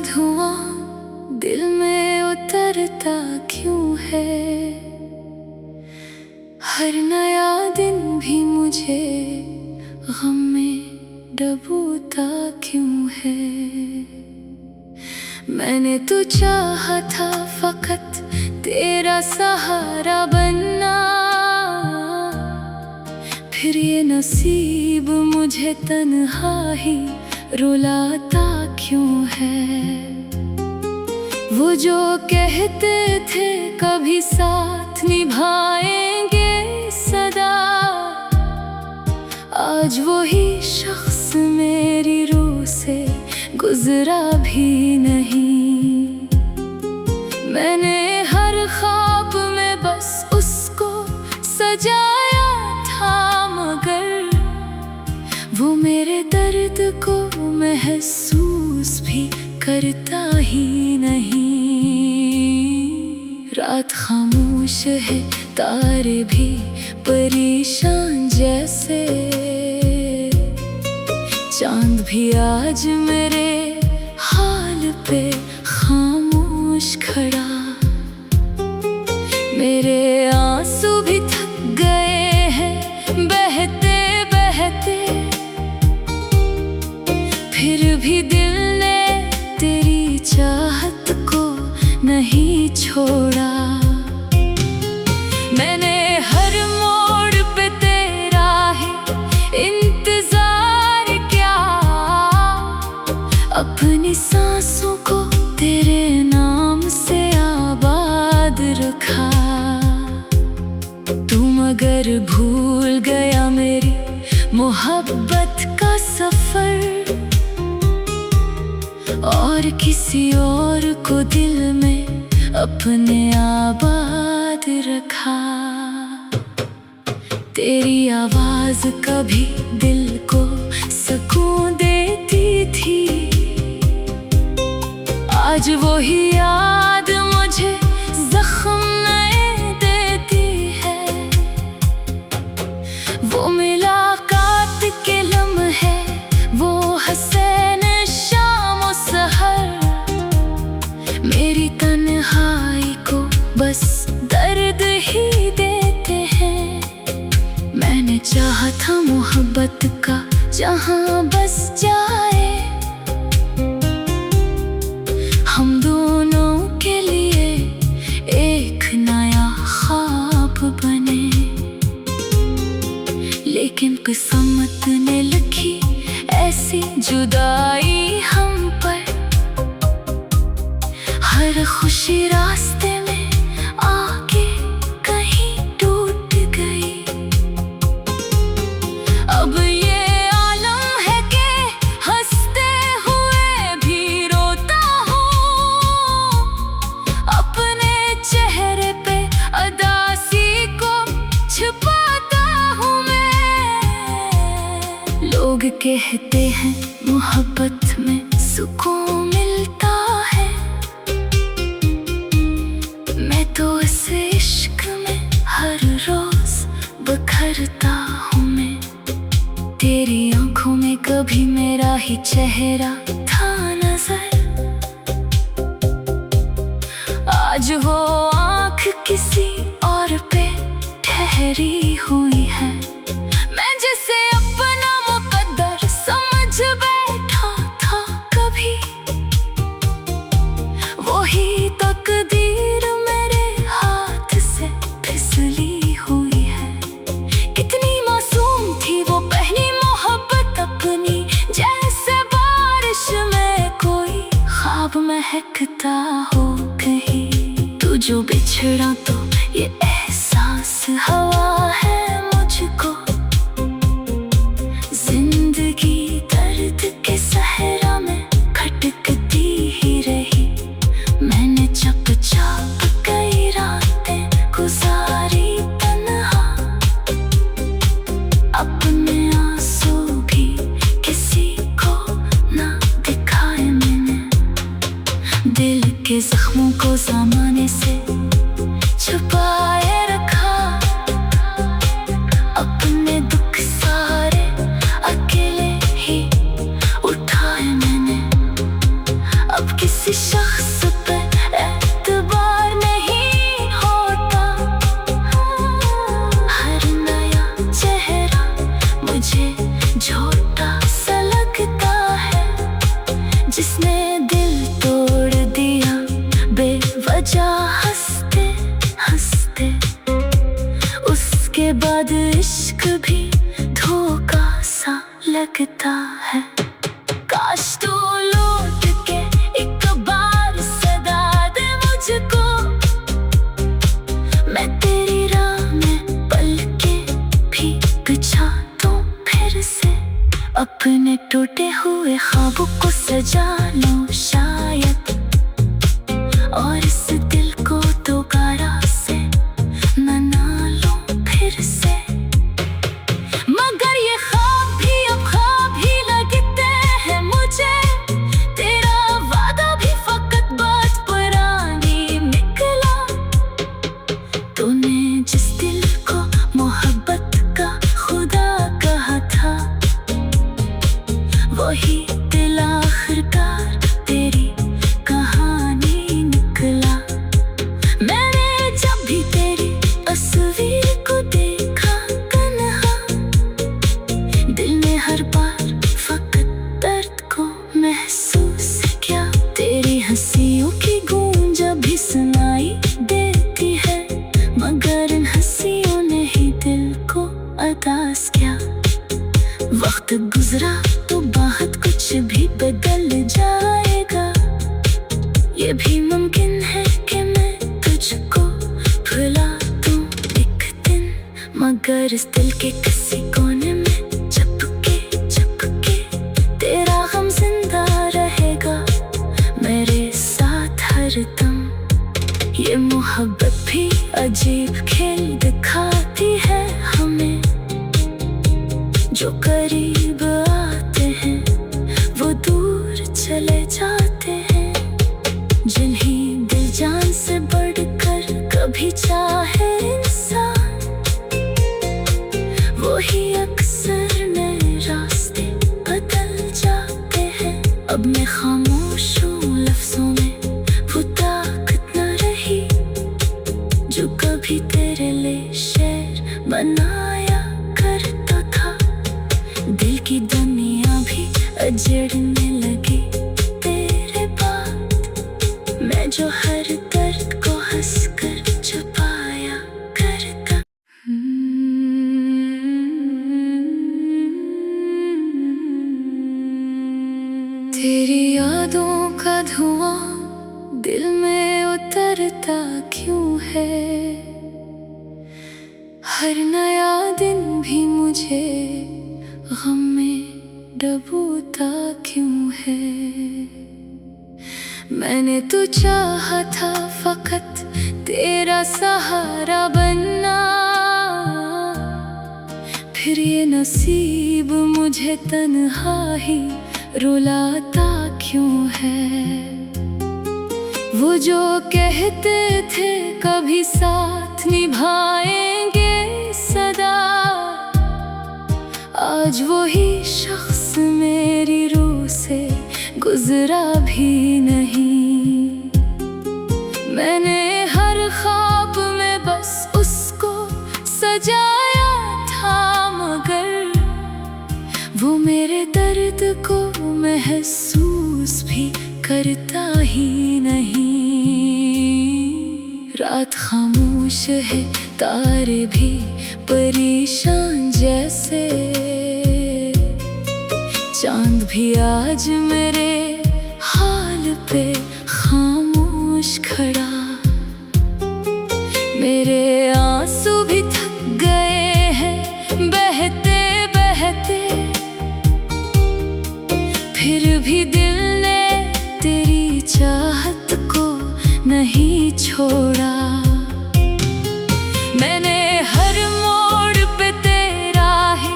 धुआं दिल में उतरता क्यों है। हर नया दिन भी मुझे गम में डूबता क्यों है। मैंने तो चाहा था फकत तेरा सहारा बनना, फिर ये नसीब मुझे तन्हा ही रुलाता क्यों है। वो जो कहते थे कभी साथ निभाएंगे सदा, आज वही शख्स मेरी रूह से गुजरा भी नहीं। मैंने हर ख्वाब में बस उसको सजाया था, मगर वो मेरे दर्द को महसूस भी करता ही नहीं। रात खामोश है, तारे भी परेशान जैसे, चांद भी आज मेरे हाल पे खामोश खड़ा। मेरे आंसू भी थक गए हैं बहते बहते, फिर भी दिल ने तेरी चाहत को नहीं छोड़ा। मैंने हर मोड़ पे तेरा ही इंतजार किया, अपनी सांसों को तेरे नाम से आबाद रखा। तू मगर भूल गया मेरी मोहब्बत का सफर, और किसी और को दिल में अपने आबाद रखा। तेरी आवाज कभी दिल को सुकून देती थी, आज वही याद मुझे जख्म नए देती है। वो मुलाकात के लम्हे, वो हसीन शाम और सहर, मेरी तन्हाई को बस दर्द ही देते हैं। मैंने चाहा था मोहब्बत का जहां बस जाए, हम दोनों के लिए एक नया ख्वाब बने। लेकिन किस्मत ने लिखी ऐसी जुदाई हम पर, हर खुशी रास्ते में आके कहीं टूट गई। अब ये आलम है कि हंसते हुए भी रोता हूँ, अपने चेहरे पे उदासी को छुपाता हूँ मैं। लोग कहते हैं मोहब्बत में सुकून मिलता है, मैं तो इस इश्क में हर रोज बखरता हूँ मैं। तेरी आंखों में कभी मेरा ही चेहरा था नजर, आज वो आंख किसी और पे ठहरी हुई है। मैं जिसे अपना मुकद्दर समझ बैठा था कभी, वही तकदीर मेरे हाथ से फिसली हुई है। कितनी मासूम थी वो पहली मोहब्बत अपनी, जैसे बारिश में कोई ख्वाब महकता हो कहीं। तू जो बिछड़ा तो ये एहसास हवा है मुझको, जिंदगी दर्द के सहरा में खटकती ही रही। मैंने चुपचाप कई रातें गुजारी तन्हा, अपने आंसू भी किसी को ना दिखाए मैंने। दिल के जख्मों को ज़माने से छुपाए रखा, तेरे बाद इश्क भी धोखा सा लगता है। काश तू लौट के एक बार सदा दे मुझको, मैं तेरी राह में पल के भी बिछा दूं फिर से। अपने टूटे हुए ख्वाबों को सजा लूं शायद, और इस दिल को दोबारा से मना लूं फिर से। मगर ये ख्वाब भी अब ख्वाब ही लगते हैं मुझे, तेरा वादा भी फकत बात पुरानी निकला। तूने जिस दिल को मोहब्बत का खुदा कहा था, वही दिल आखिरकार तेरी कहानी निकला। मैंने जब भी तेरी तस्वीर को देखा तन्हा, दिल ने हर बार फकत दर्द को महसूस किया। तेरी हंसियों की गूंज भी सुनाई देती है, मगर इन हंसियों ने ही दिल को अदास किया। वक्त गुजरा तो बहुत कुछ भी बदल जाएगा, ये भी मुमकिन है कि मैं तुझको भुला दूं एक दिन। मगर इस दिल के किसी कोने में चुपके तेरा गम जिंदा रहेगा मेरे साथ हरदम। ये मोहब्बत भी अजीब खेल दिखाती है हमें, जो करीब आते हैं वो दूर चले जाते हैं। जिन्हें दिल जान से बढ़कर कभी चाहे इंसान, वही अक्सर नए रास्ते बदल जाते हैं। अब मैं खामोश हूँ, लफ्जों में वो ताकत न रही जो कभी तेरे लिए शेर बनाया करता था। दिल की दुनिया भी अजड़ने लगी तेरे बाद, मैं जो हर दर्द को हंसकर छुपाया करता। तेरी यादों का धुआं दिल में उतरता क्यों है, हर नया दिन भी मुझे गम में डूबता क्यों है। मैंने तो चाहा था फकत तेरा सहारा बनना, फिर ये नसीब मुझे तन्हा ही रुलाता क्यों है। वो जो कहते थे कभी साथ निभाएंगे सदा, आज वही शख्स मेरी रूह से गुजरा भी नहीं। मैंने हर ख्वाब में बस उसको सजाया था, मगर वो मेरे दर्द को महसूस भी करता ही नहीं। रात खामोश है, तारे भी परेशान जैसे, चांद भी आज मेरे हाल पे खामोश खड़ा। मेरे आंसू भी थक गए हैं बहते बहते, फिर भी दिल ने तेरी चाहत को नहीं छोड़ा। मैंने हर मोड़ पे तेरा ही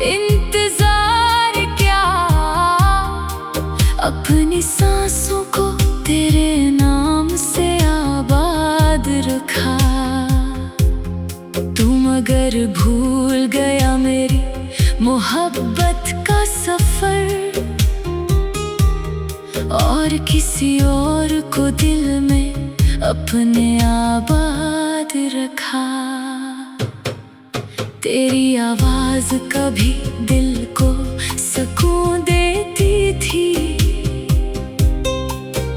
इंतजार किया, अपनी सांसों को तेरे नाम से आबाद रखा। तू मगर भूल गया मेरी मोहब्बत का सफर, और किसी और को दिल में अपने आबाद रखा। तेरी आवाज कभी दिल को सुकून देती थी,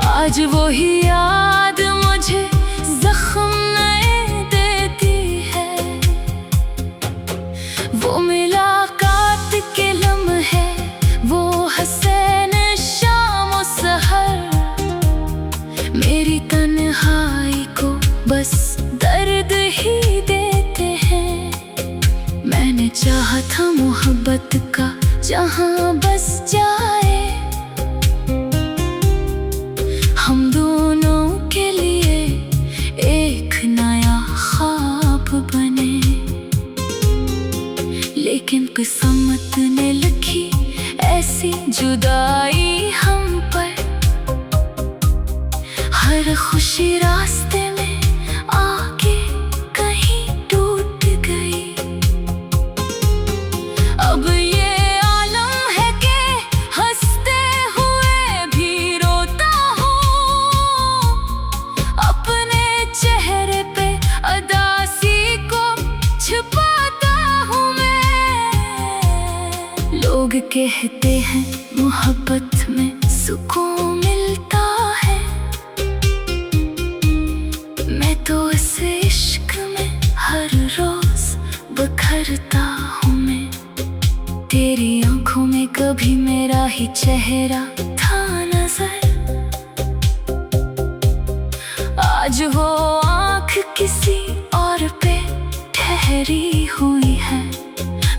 आज वही याद मुझे जख्म नए देती है। था मोहब्बत का जहां बस जाए हम दोनों के लिए एक नया ख्वाब बने। लेकिन किस्मत ने लिखी ऐसी जुदाई हम पर, हर खुशी रास्ते में आके कहीं टूट गई। अब ये आलम है कि हंसते हुए भी रोता हूँ, अपने चेहरे पे उदासी को छुपाता हूँ मैं। लोग कहते हैं मोहब्बत में सुकून मिलता है, मैं तो इस इश्क में हर रोज बिखरता हूँ मैं। तेरी आंखों में कभी मेरा ही चेहरा था नजर, आज वो आंख किसी और पे ठहरी हुई है।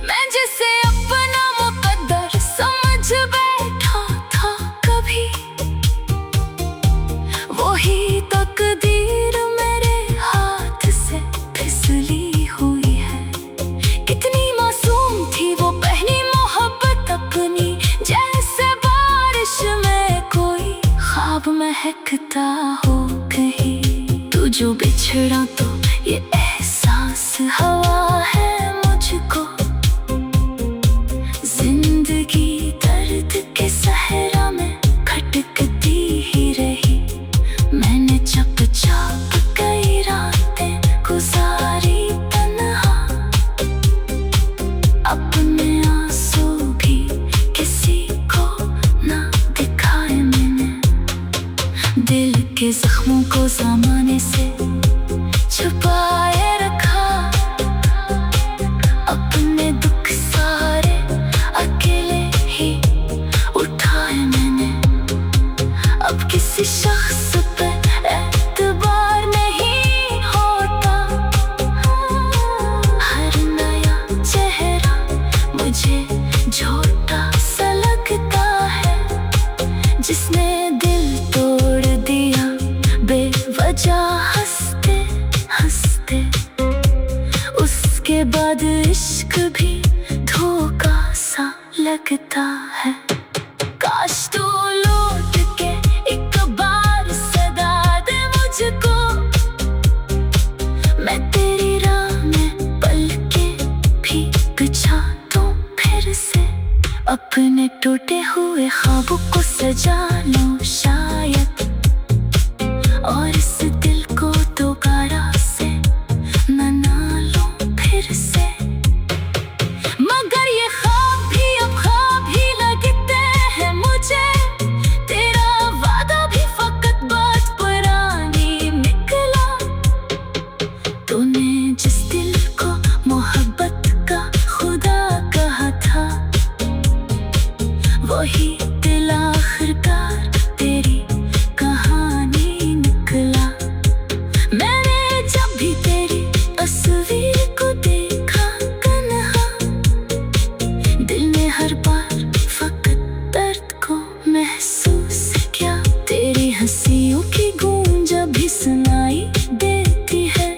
मैं जिसे अपना मुकद्दर समझ बैठा था कभी, वही तकदीर मेरे हाथ से फिसली हुई है। कितनी मासूम थी वो पहली मोहब्बत अपनी, जैसे बारिश में कोई ख्वाब महकता हो कहीं। तू जो बिछड़ा तो ये एहसास हवा है मुझको, जिंदगी दर्द के सहरा में खटकती ही रही। मैंने चुपचाप कई रातें गुजारी तन्हा, अपने आंसू भी किसी को ना दिखाए मैंने। दिल के जख्मों को ज़माने से छुपाए रखा, अपने दुख सारे अकेले ही उठाए मैंने। अब किसी शख्स पे एतबार नहीं होता, हर नया चेहरा मुझे झूठा सा लगता है। जिसने दिल तोड़ दिया बेवजह हंसते हंसते, उसके बाद इश्क भी धोखा सा लगता है। काश तू लौट के एक बार सदा दे मुझको, मैं तेरी राह में पलके भी बिछा दूं फिर से। अपने टूटे हुए ख्वाबों को सजा लूं शायद, और इस दिल को दोबारा से मना लूं फिर से। मगर ये ख्वाब भी अब ख्वाब ही लगते हैं मुझे, तेरा वादा भी फकत बात पुरानी निकला। तूने जिस दिल को मोहब्बत का खुदा कहा था, वही दिल आखिरकार तेरी कहानी निकला। मैंने जब भी तेरी तस्वीर को देखा कन्हा, दिल ने हर बार फकत दर्द को महसूस किया। तेरी हंसियों की गूंज अभी सुनाई देती है,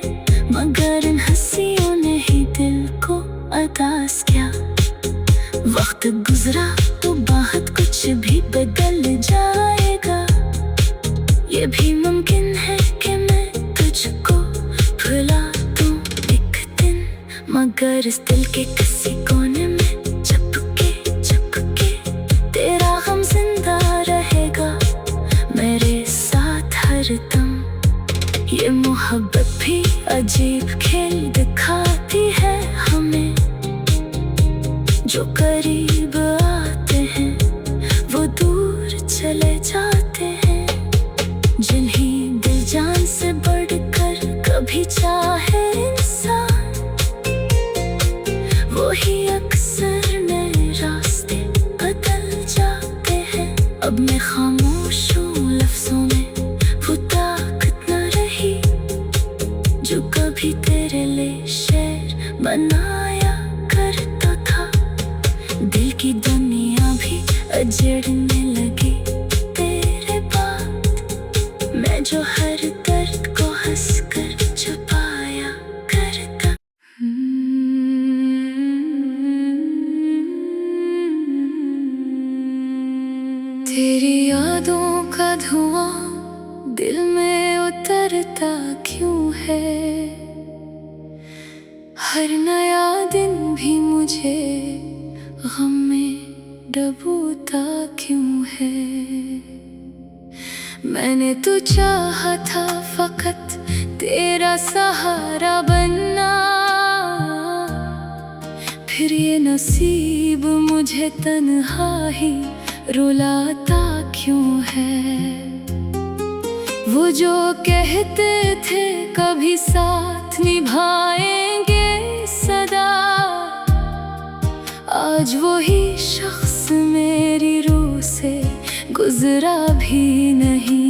मगर इन हंसियों ने ही दिल को उदास किया। वक्त गुजरा तो बहुत कुछ भी बदल जाएगा, ये भी मुमकिन है कि मैं तुझको भुला दूं एक दिन। मगर इस दिल के किसी कोने में चुपके चुपके तेरा गम जिंदा रहेगा मेरे साथ हरदम। ये मोहब्बत भी अजीब खेल दिखाती है हमें, जो करीब आते हैं वो दूर चले जाते हैं। जिन्हें दिल जान से बढ़कर कभी चाहे इंसान, वो ही अक्सर नए रास्ते बदल जाते हैं। अब मैं खामोश हूँ, लफ्जों में वो ताकत न रही जो कभी तेरे लिए शेर बनाया करता था। दिल की दुनिया भी अजड़ने लगी तेरे बाद। मैं जो हर दर्द को हंस कर छुपाया करता। तेरी यादों का धुआं दिल में उतरता क्यों है? हर नया दिन भी मुझे गम में डूबता क्यों है? मैंने तो चाहा था फकत तेरा सहारा बनना, फिर ये नसीब मुझे तन्हा ही रुलाता क्यों है? वो जो कहते थे कभी साथ निभाएंगे सदा, आज वही शख्स मेरी रूह से गुजरा भी नहीं।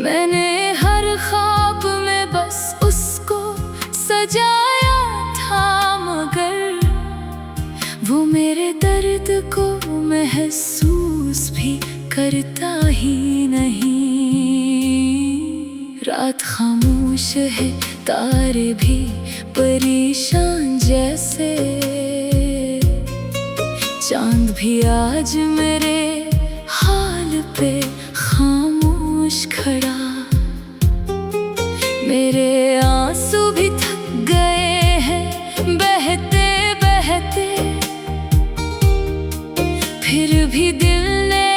मैंने हर ख्वाब में बस उसको सजाया था, मगर वो मेरे दर्द को महसूस भी करता ही नहीं। रात खामोश है, तारे भी परेशान जैसे, चांद भी आज मेरे हाल पे खामोश खड़ा। मेरे आंसू भी थक गए हैं बहते बहते, फिर भी दिल ने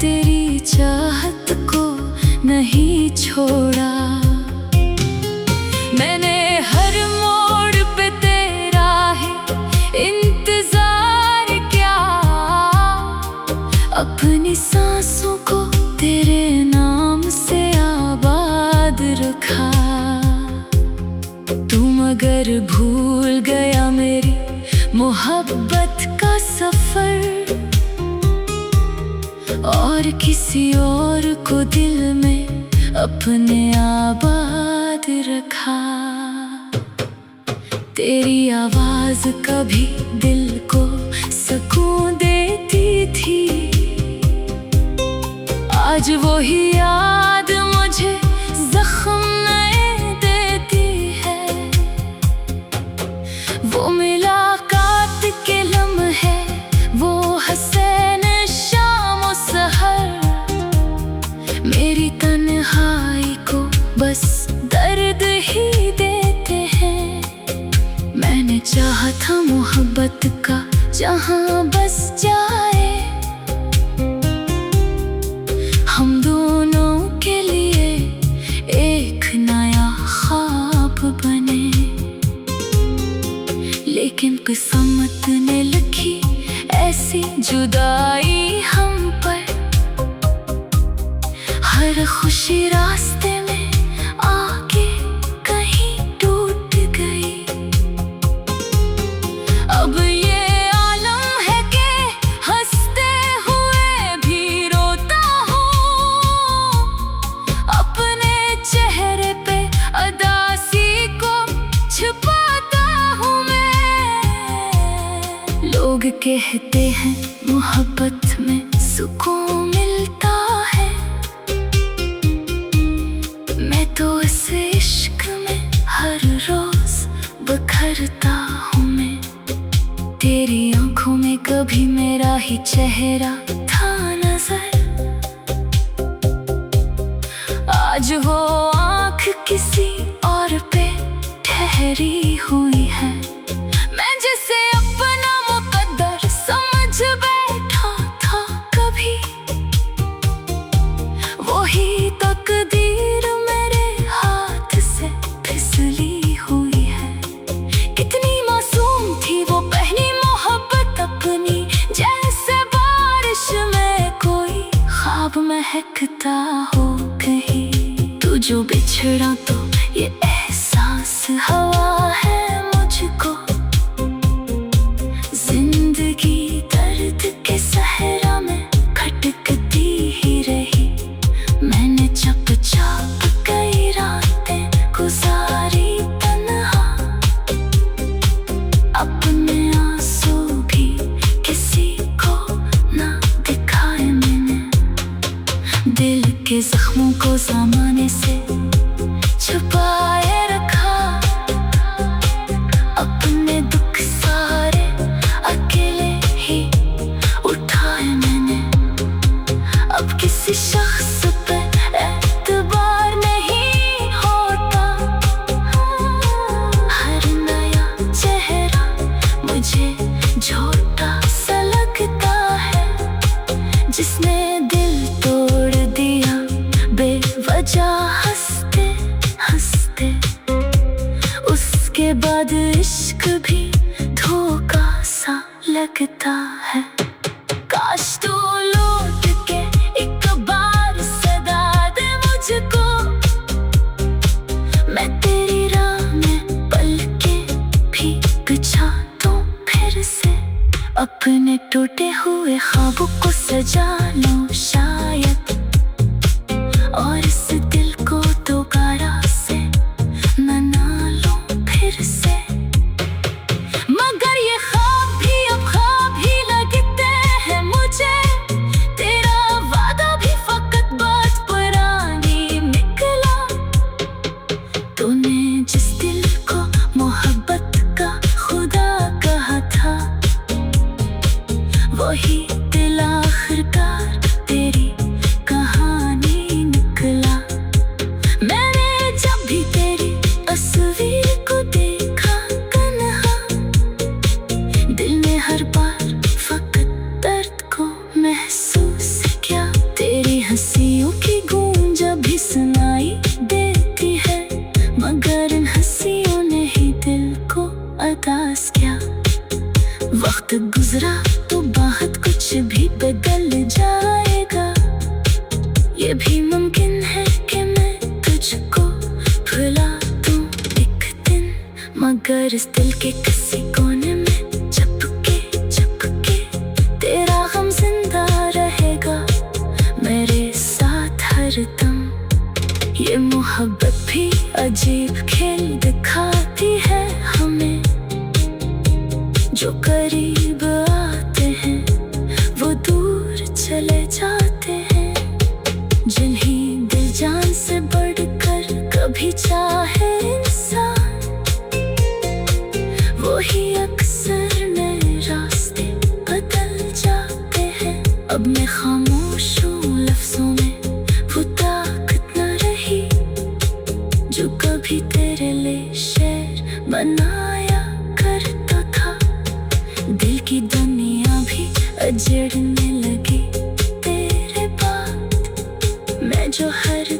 तेरी चाहत को नहीं छोड़ा। मैंने हर मोड़ पे तेरा ही इंतजार किया, अपनी सांसों को तेरे नाम से आबाद रखा। तू मगर भूल गया मेरी मोहब्बत का सफर, और किसी और को दिल में अपने आबाद रखा। तेरी आवाज कभी दिल को सुकून देती थी, आज वही याद मुझे जख्म नए देती है। वो मुलाकात के लम्हे, वो हसीन शाम सहर, मेरी तन्हाई को बस दर्द ही देते हैं। मैंने चाहा था मोहब्बत का जहां बस जाए, हम दोनों के लिए एक नया ख्वाब बने। लेकिन किस्मत ने लिखी ऐसी जुदाई हम पर, हर खुशी रास्ते में आके कहीं टूट गई। अब ये आलम है कि हंसते हुए भी रोता हूँ, अपने चेहरे पे अदासी को छुपाता हूँ मैं। लोग कहते हैं मोहब्बत में सुकून मिलता है, मैं तो इस इश्क में हर रोज बिखरता हूँ मैं। तेरी आंखों में कभी मेरा ही चेहरा था नजर, आज वो आँख किसी और पे ठहरी हुई है। मैं जिसे अपना मुकद्दर समझ बैठा था कभी, वही तकदीर मेरे हाथ से फिसली हुई है। कितनी मासूम थी वो पहली मोहब्बत अपनी, जैसे बारिश में कोई ख्वाब महकता हो कहीं। तू जो बिछड़ा तो ये एहसास हवा है मुझको, जिंदगी दर्द के सहरा में खटकती ही रही। मैंने चुपचाप कई रातें गुजारी तन्हा, अपने आंसू बाद इश्क भी धोखा सा लगता है। काश तू लौट के एक बार सदा दे मुझको, मैं तेरी राह में पलके भी बिछा दूं फिर से। अपने टूटे हुए ख्वाबों को सजा लूं शायद, और इस दिल को दोबारा से मना लूं फिर से। मगर ये ख्वाब भी अब ख्वाब ही लगते हैं मुझे, तेरा वादा भी फकत बात पुरानी निकला। तूने जिस दिल को मोहब्बत का खुदा कहा था, वही दिल आखिरकार तेरी कहानी निकला। मैंने जब भी तेरी तस्वीर को देखा तन्हा, दिल ने हर बार फकत दर्द को महसूस किया। तेरी हंसियों की गूंज अभी सुनाई देती है, मगर इन हंसियों ने ही दिल को उदास किया। वक्त गुजरा तो बहुत कुछ भी बदल जाएगा, ये भी मुमकिन है कि मैं तुझको भुला दूं एक दिन। मगर इस दिल के किसी कोने में चुपके तेरा गम जिंदा रहेगा मेरे साथ हरदम। ये मोहब्बत भी अजीब खेल दिखाती है हमें, जो करीब आते हैं वो दूर चले जाते हैं। जिन्हें दिल जान से बढ़कर कभी चाहे इंसान, वो ही अक्सर नए रास्ते बदल जाते हैं। अब मैं खामोश हूँ, लफ्जों में वो ताकत न रही, जो कभी तेरे लिए शेर बनाया करता था। दिल की दुनिया भी अजड़ने लगी तेरे बाद, मैं जो हर